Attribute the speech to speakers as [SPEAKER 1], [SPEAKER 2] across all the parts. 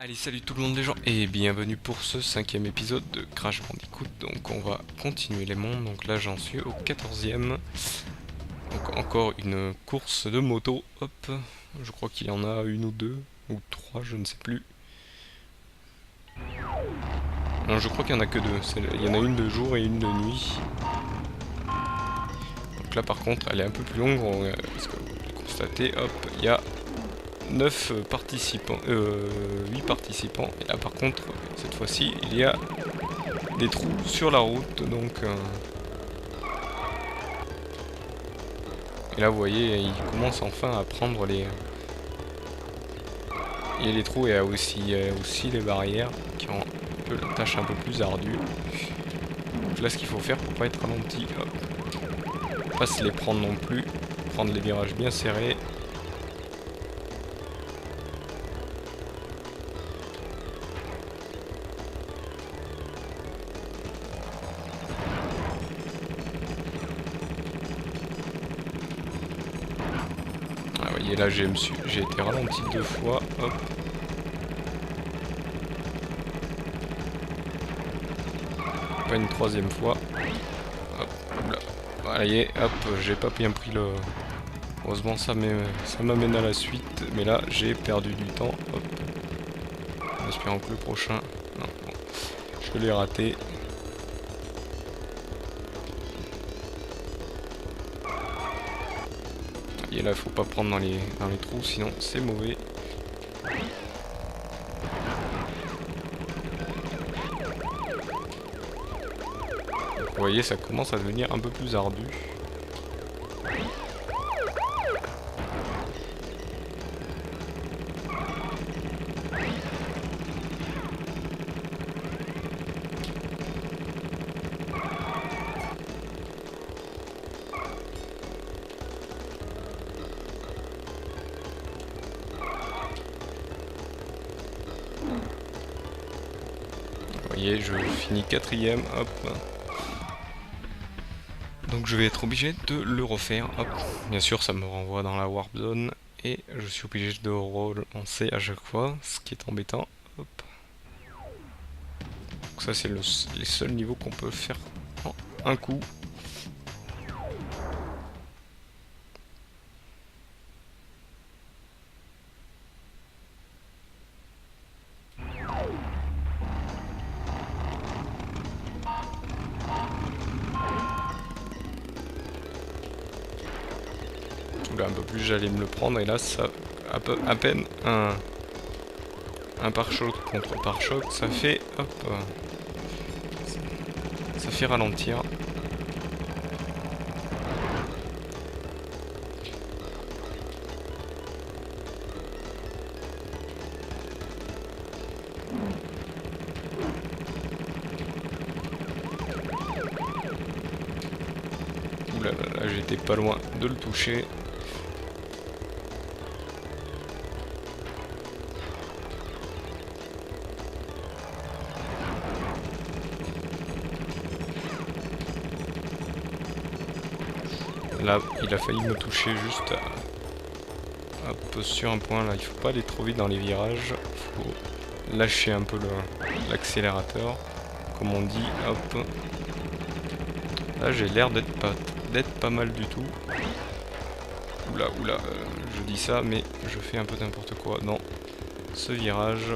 [SPEAKER 1] Allez, salut tout le monde les gens et bienvenue pour ce 5e épisode de Crash Bandicoot. Donc on va continuer les mondes, donc là j'en suis au 14e. Donc encore une course de moto, hop. Je crois qu'il y en a une ou deux, ou trois, je ne sais plus. Non, je crois qu'il y en a que deux, il y en a une de jour et une de nuit. Donc là par contre elle est un peu plus longue, parce que vous constatez, hop, il y a 9 participants, 8 participants. Et là par contre, cette fois-ci, il y a des trous sur la route, donc... Et là vous voyez, il commence enfin à prendre les... Il y a les trous et il y a aussi les barrières qui rendent la tâche un peu plus ardue. Donc là ce qu'il faut faire pour pas être ralenti, hop, pas se les prendre non plus, prendre les virages bien serrés. Ah, vous voyez là j'ai été ralenti deux fois, hop. Pas une troisième fois. Hop, là. Voilà, hop, j'ai pas bien pris le... Heureusement ça m'amène à la suite, mais là j'ai perdu du temps, hop. En espérant que le prochain... Non, bon, je l'ai raté. Et là faut pas prendre dans les trous, sinon c'est mauvais. Vous voyez, ça commence à devenir un peu plus ardu. Vous voyez, je finis quatrième, hop. Donc je vais être obligé de le refaire, hop. Bien sûr, ça me renvoie dans la warp zone et je suis obligé de relancer à chaque fois, ce qui est embêtant, hop. Donc ça c'est les seuls niveaux qu'on peut faire en un coup. Là un peu plus j'allais me le prendre et là ça à peine un pare-choc contre pare-choc, ça fait hop, ça fait ralentir. Ouh là là, là j'étais pas loin de le toucher. Là, il a failli me toucher juste hop, sur un point. Là, il faut pas aller trop vite dans les virages. Faut lâcher un peu l'accélérateur, comme on dit. Hop. Là, j'ai l'air d'être pas mal du tout. Oula, oula, je dis ça, mais je fais un peu n'importe quoi dans ce virage.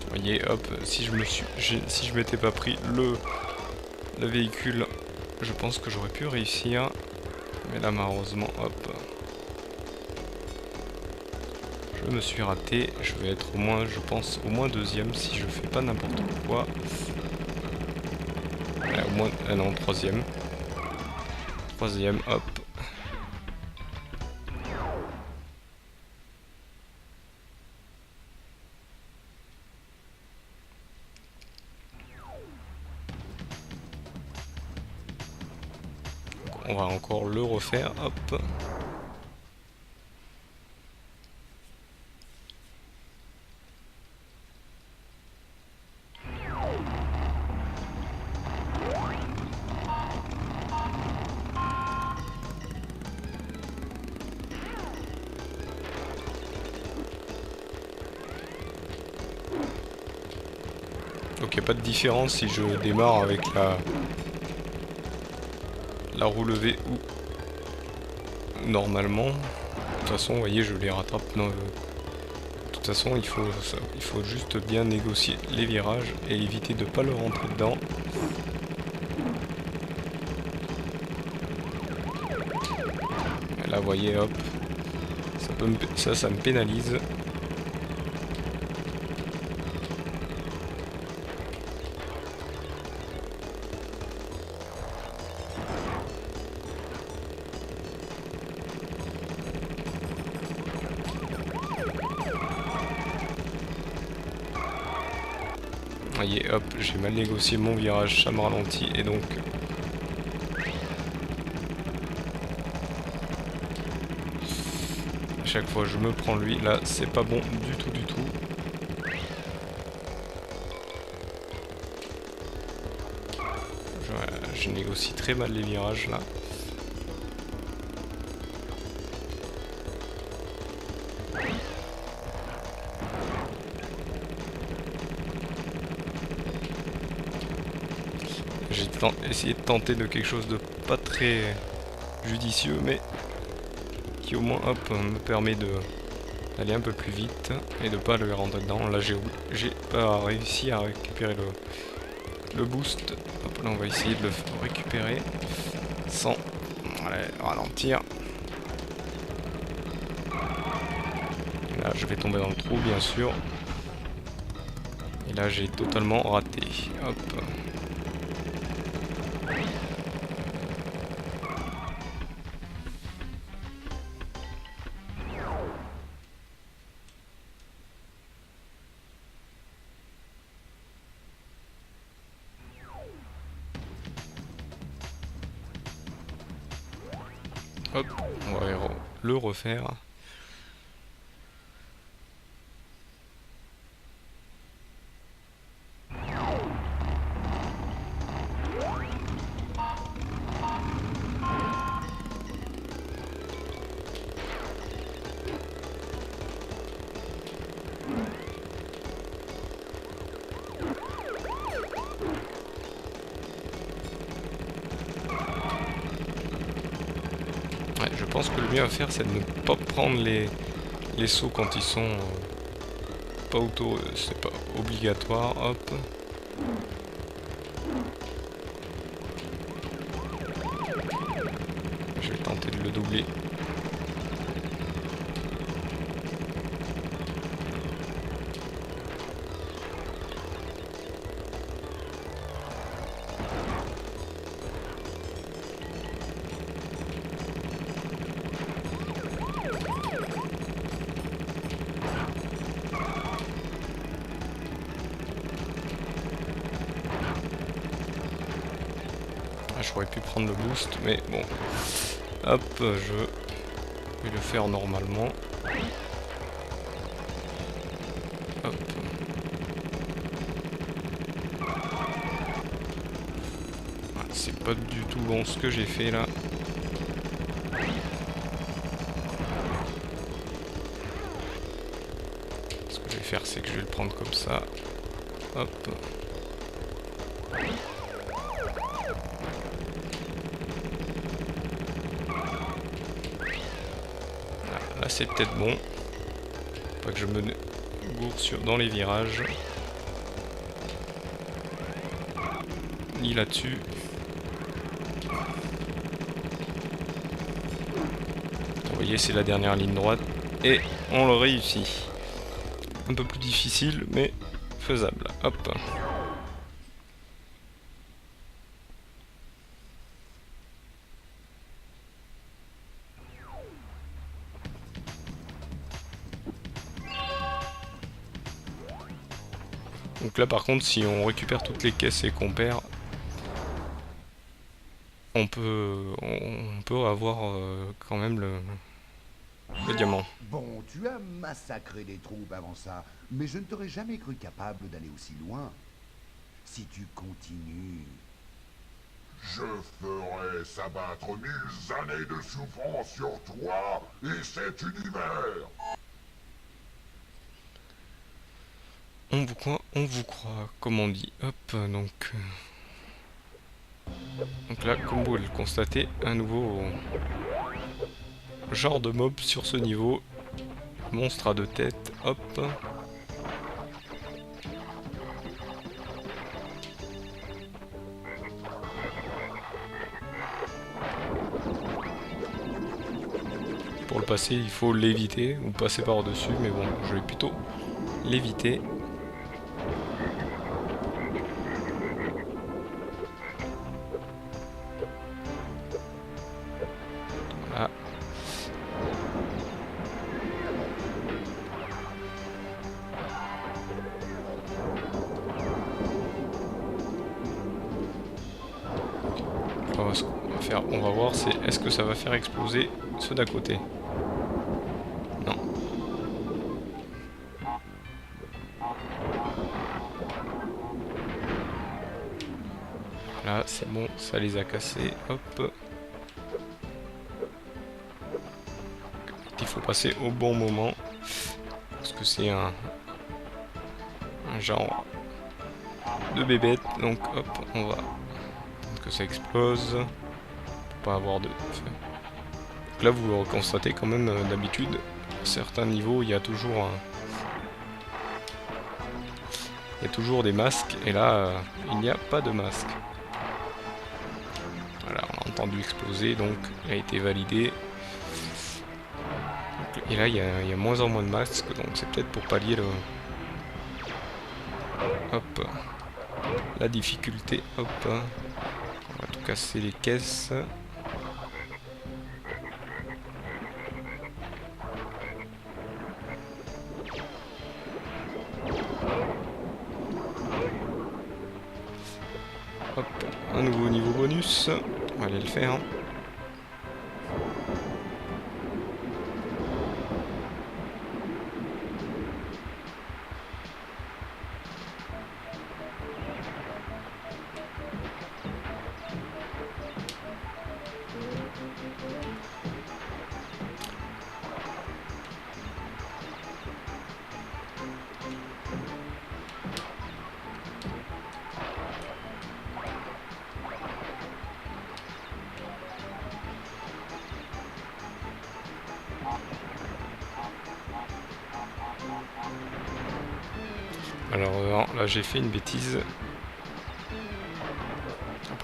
[SPEAKER 1] Vous voyez, hop, si je m'étais pas pris le véhicule, je pense que j'aurais pu réussir. Mais là, malheureusement, hop, je me suis raté. Je vais être au moins, je pense, au moins deuxième si je fais pas n'importe quoi. Au moins, non, troisième. Troisième, hop. on va encore le refaire, hop. Donc il n'y a pas de différence si je démarre avec la roue levée ou normalement. De toute façon, vous voyez, je les rattrape. Non, de toute façon, il faut juste bien négocier les virages et éviter de ne pas le rentrer dedans. Et là, vous voyez, hop, ça me pénalise. Voyez, hop, j'ai mal négocié mon virage, ça me ralentit et donc à chaque fois je me prends lui, là c'est pas bon du tout du tout. Je négocie très mal les virages là. J'ai essayé de tenter de quelque chose de pas très judicieux, mais qui au moins hop, me permet d'aller un peu plus vite et de pas le rentrer dedans. Là j'ai pas réussi à récupérer le boost. Hop, là on va essayer de le récupérer sans ralentir. Là je vais tomber dans le trou bien sûr. Et là j'ai totalement raté. Hop. Hop, on va le refaire. Ouais, je pense que le mieux à faire c'est de ne pas prendre les sauts quand ils sont pas auto, c'est pas obligatoire, hop. Je vais tenter de le doubler. J'aurais pu prendre le boost, mais bon. Hop, je vais le faire normalement. Hop. C'est pas du tout bon ce que j'ai fait là. Ce que je vais faire, c'est que je vais le prendre comme ça. Hop. Là c'est peut-être bon. Pas que je me gourre dans les virages. Ni là-dessus. Vous voyez, c'est la dernière ligne droite. Et on le réussit. Un peu plus difficile, mais faisable. Hop. Donc là par contre si on récupère toutes les caisses et qu'on perd, on peut avoir quand même le diamant.
[SPEAKER 2] Bon, tu as massacré des troupes avant ça, mais je ne t'aurais jamais cru capable d'aller aussi loin. Si tu continues...
[SPEAKER 3] Je ferai s'abattre 1000 années de souffrance sur toi et cet univers.
[SPEAKER 1] On vous croit, comme on dit. Hop, donc là, comme vous le constatez, un nouveau genre de mob sur ce niveau. Monstre à deux têtes, hop. Pour le passer, il faut l'éviter ou passer par-dessus, mais bon, je vais plutôt l'éviter. Voilà. Alors, ce qu'on va faire, on va voir, c'est est-ce que ça va faire exploser ceux d'à côté. Non. Là, c'est bon, ça les a cassés. Hop. Il faut passer au bon moment. Parce que c'est un genre de bébête. Donc, hop, on va attendre que ça explose. Pour pas avoir de... Donc là, vous constatez quand même, d'habitude, à certains niveaux, il y a toujours des masques. Et là, il n'y a pas de masque. Voilà, on a entendu exploser, donc il a été validé. Et là, il y a moins en moins de masques, donc c'est peut-être pour pallier hop, la difficulté. Hop, on va tout casser les caisses. Hop, un nouveau niveau bonus. On va aller le faire. Alors là j'ai fait une bêtise. À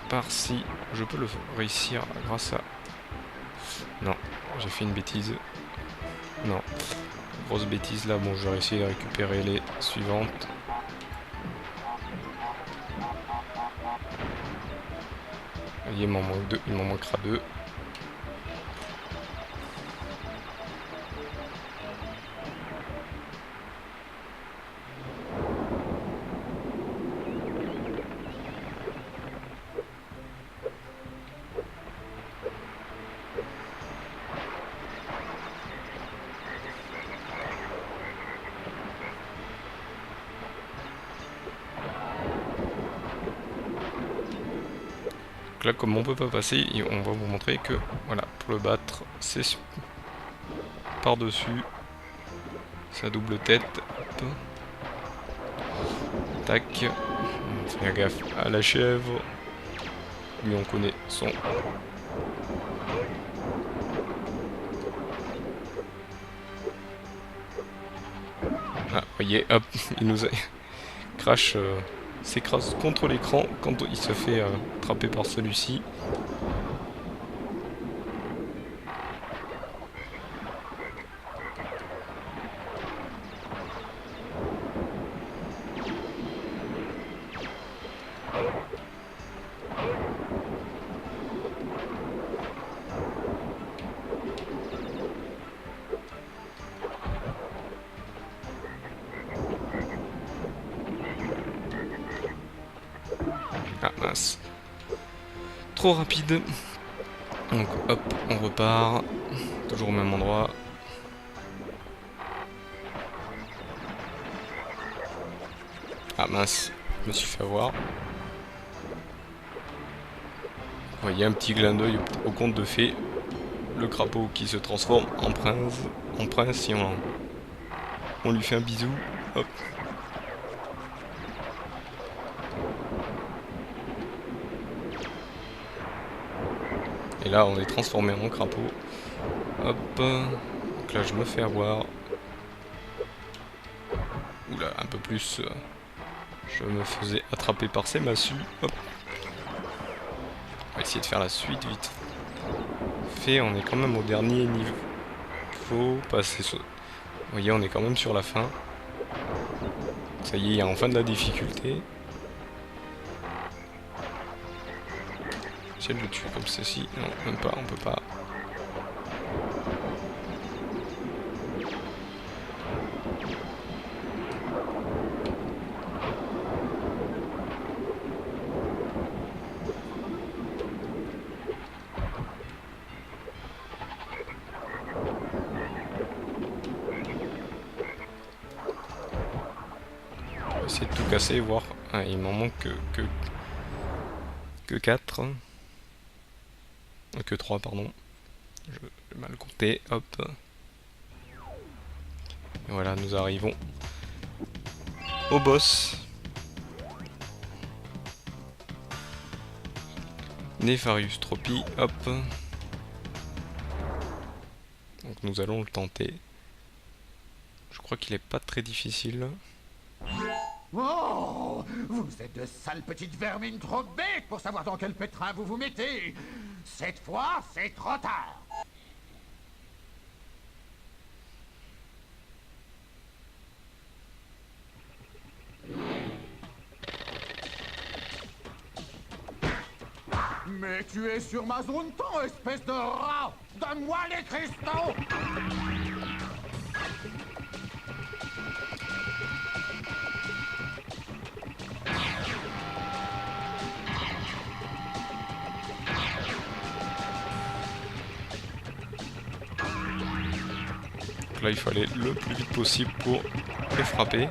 [SPEAKER 1] part si je peux le réussir grâce à... Non, j'ai fait une bêtise. Non, grosse bêtise là. Bon, je vais essayer de récupérer les suivantes. Il m'en manque 2, il m'en manquera 2. Donc là, comme on peut pas passer, on va vous montrer que, voilà, pour le battre, c'est par-dessus sa double tête. Hop. Tac. Faire gaffe à la chèvre. Lui, on connaît son... Ah, voyez, hop, il nous a... Crash s'écrase contre l'écran quand il se fait attraper par celui-ci. trop rapide. Donc hop, on repart. Toujours au même endroit. Ah mince, je me suis fait avoir. Vous voyez un petit clin d'œil au conte de fées. Le crapaud qui se transforme en prince et on lui fait un bisou. Hop. Et là on est transformé en crapaud. Hop. Donc là je me fais avoir. Oula, un peu plus. Je me faisais attraper par ces massues. Hop. On va essayer de faire la suite vite fait. On est quand même au dernier niveau. Faut passer ce... Vous voyez, on est quand même sur la fin. Ça y est, il y a enfin de la difficulté. J'essaie de le tuer comme ceci. Non, même pas, on peut pas. Essayer de tout casser, voir. Ah, il m'en manque que 4. Que 3, pardon. J'ai mal compté. Hop. Et voilà, nous arrivons au boss. Nefarious Trophy. Hop. Donc nous allons le tenter. Je crois qu'il est pas très difficile.
[SPEAKER 2] Oh, vous êtes de sales petites vermines trop bêtes pour savoir dans quel pétrin vous vous mettez. Cette fois, c'est trop tard. Mais tu es sur ma zone temps, espèce de rat. Donne-moi les cristaux.
[SPEAKER 1] Là il faut aller le plus vite possible pour les frapper.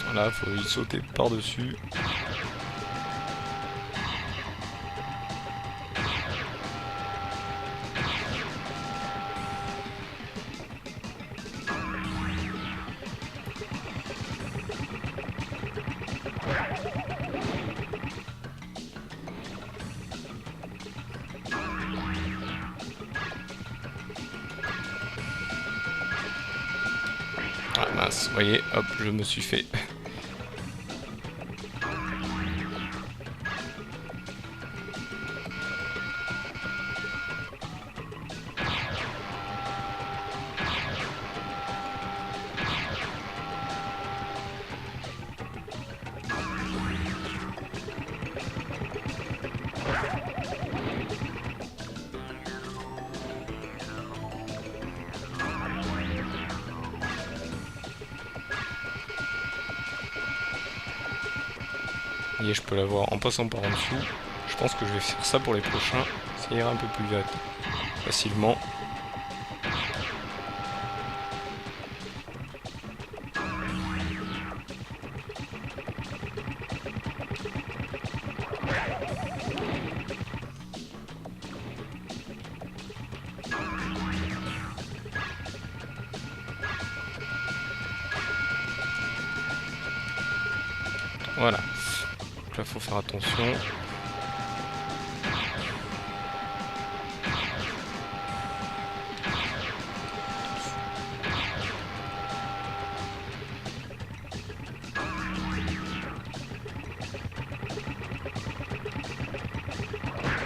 [SPEAKER 1] Voilà, il faut y sauter par-dessus. Ah mince, vous voyez, hop, je me suis fait. Et je peux l'avoir en passant par en dessous. Je pense que je vais faire ça pour les prochains. Ça ira un peu plus vite, facilement. Voilà. Donc là, faut faire attention.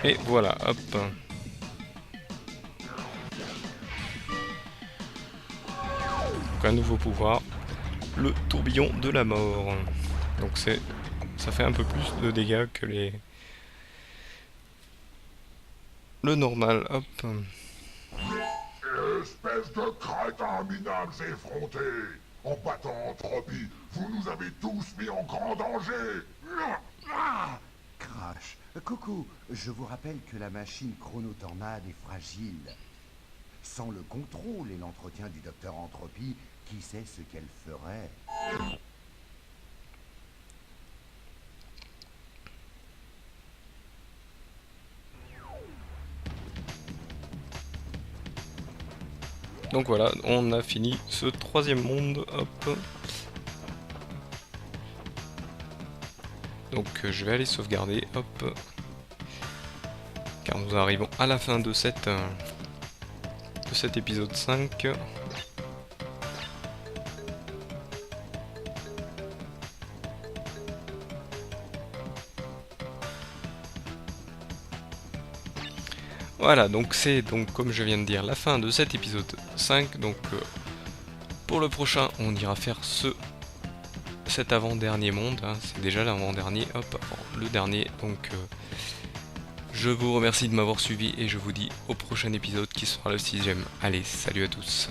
[SPEAKER 1] Et voilà, hop. Donc un nouveau pouvoir, le tourbillon de la mort. Donc ça fait un peu plus de dégâts que le normal, hop.
[SPEAKER 3] Espèce de crétins minables effrontés! En battant Entropie, vous nous avez tous mis en grand danger!
[SPEAKER 2] Crash, coucou, je vous rappelle que la machine Chronotornade est fragile. Sans le contrôle et l'entretien du docteur Entropie, qui sait ce qu'elle ferait?
[SPEAKER 1] Donc voilà, on a fini ce 3e monde, hop. Donc je vais aller sauvegarder, hop. Car nous arrivons à la fin de cet épisode 5. Voilà, donc c'est comme je viens de dire la fin de cet épisode 5. Donc pour le prochain, on ira faire cet avant-dernier monde, hein. C'est déjà l'avant-dernier, hop, avant le dernier. Donc je vous remercie de m'avoir suivi et je vous dis au prochain épisode qui sera le 6e. Allez, salut à tous.